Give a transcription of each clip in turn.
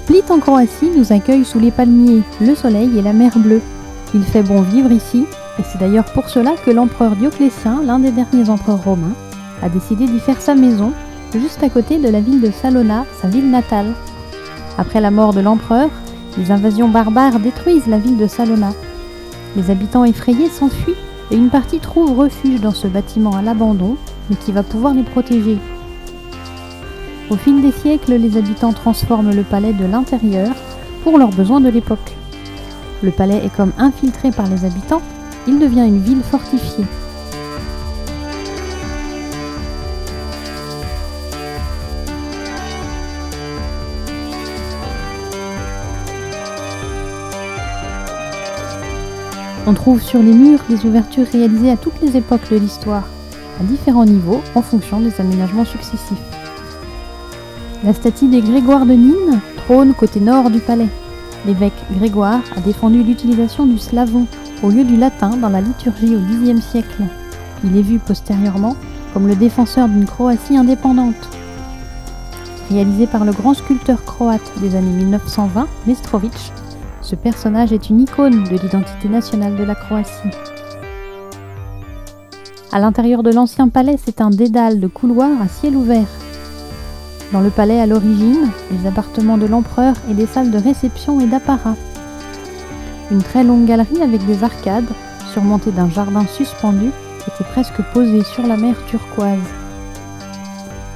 Split en Croatie nous accueille sous les palmiers, le soleil et la mer bleue. Il fait bon vivre ici, et c'est d'ailleurs pour cela que l'empereur Dioclétien, l'un des derniers empereurs romains, a décidé d'y faire sa maison, juste à côté de la ville de Salona, sa ville natale. Après la mort de l'empereur, les invasions barbares détruisent la ville de Salona. Les habitants effrayés s'enfuient et une partie trouve refuge dans ce bâtiment à l'abandon, mais qui va pouvoir les protéger. Au fil des siècles, les habitants transforment le palais de l'intérieur pour leurs besoins de l'époque. Le palais est comme infiltré par les habitants, il devient une ville fortifiée. On trouve sur les murs des ouvertures réalisées à toutes les époques de l'histoire, à différents niveaux en fonction des aménagements successifs. La statue des Grégoire de Nîmes trône côté nord du palais. L'évêque Grégoire a défendu l'utilisation du slavon au lieu du latin dans la liturgie au Xe siècle. Il est vu postérieurement comme le défenseur d'une Croatie indépendante. Réalisé par le grand sculpteur croate des années 1920, Mestrović, ce personnage est une icône de l'identité nationale de la Croatie. À l'intérieur de l'ancien palais, c'est un dédale de couloirs à ciel ouvert. Dans le palais à l'origine, les appartements de l'empereur et des salles de réception et d'apparat. Une très longue galerie avec des arcades, surmontée d'un jardin suspendu, était presque posée sur la mer turquoise.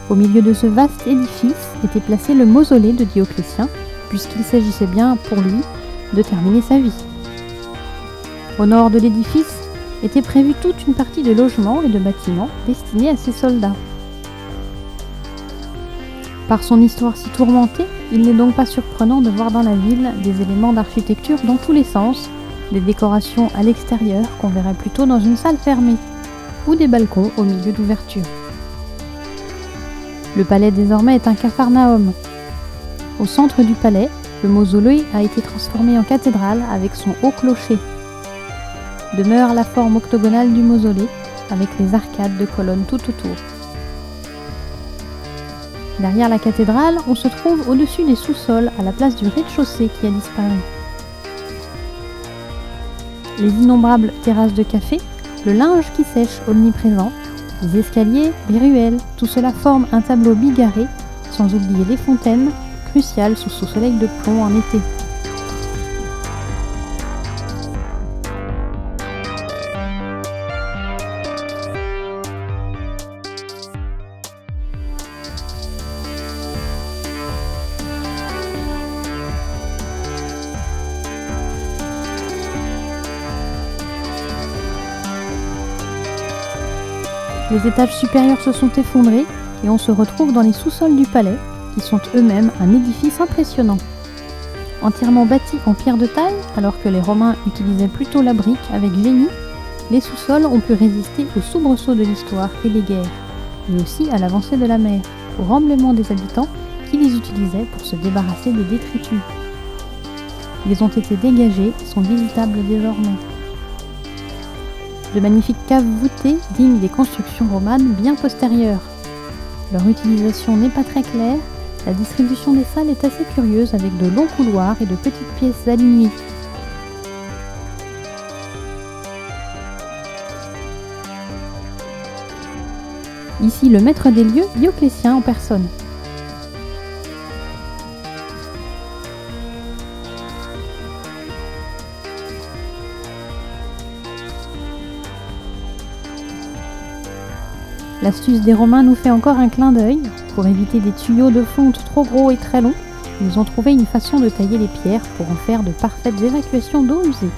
Au milieu de ce vaste édifice était placé le mausolée de Dioclétien, puisqu'il s'agissait bien pour lui de terminer sa vie. Au nord de l'édifice était prévue toute une partie de logements et de bâtiments destinés à ses soldats. Par son histoire si tourmentée, il n'est donc pas surprenant de voir dans la ville des éléments d'architecture dans tous les sens, des décorations à l'extérieur qu'on verrait plutôt dans une salle fermée, ou des balcons au milieu d'ouvertures. Le palais désormais est un capharnaüm. Au centre du palais, le mausolée a été transformé en cathédrale avec son haut clocher. Demeure la forme octogonale du mausolée avec les arcades de colonnes tout autour. Derrière la cathédrale, on se trouve au-dessus des sous-sols, à la place du rez-de-chaussée qui a disparu. Les innombrables terrasses de café, le linge qui sèche omniprésent, les escaliers, les ruelles, tout cela forme un tableau bigarré, sans oublier les fontaines, cruciales sous ce soleil de plomb en été. Les étages supérieurs se sont effondrés et on se retrouve dans les sous-sols du palais, qui sont eux-mêmes un édifice impressionnant. Entièrement bâtis en pierre de taille, alors que les Romains utilisaient plutôt la brique avec génie, les sous-sols ont pu résister aux soubresauts de l'histoire et des guerres, mais aussi à l'avancée de la mer, au remblaiement des habitants qui les utilisaient pour se débarrasser des détritus. Ils ont été dégagés et sont visitables désormais. De magnifiques caves voûtées dignes des constructions romanes bien postérieures. Leur utilisation n'est pas très claire, la distribution des salles est assez curieuse avec de longs couloirs et de petites pièces alignées. Ici le maître des lieux, Dioclétien en personne. L'astuce des Romains nous fait encore un clin d'œil. Pour éviter des tuyaux de fonte trop gros et très longs, ils ont trouvé une façon de tailler les pierres pour en faire de parfaites évacuations d'eau usée.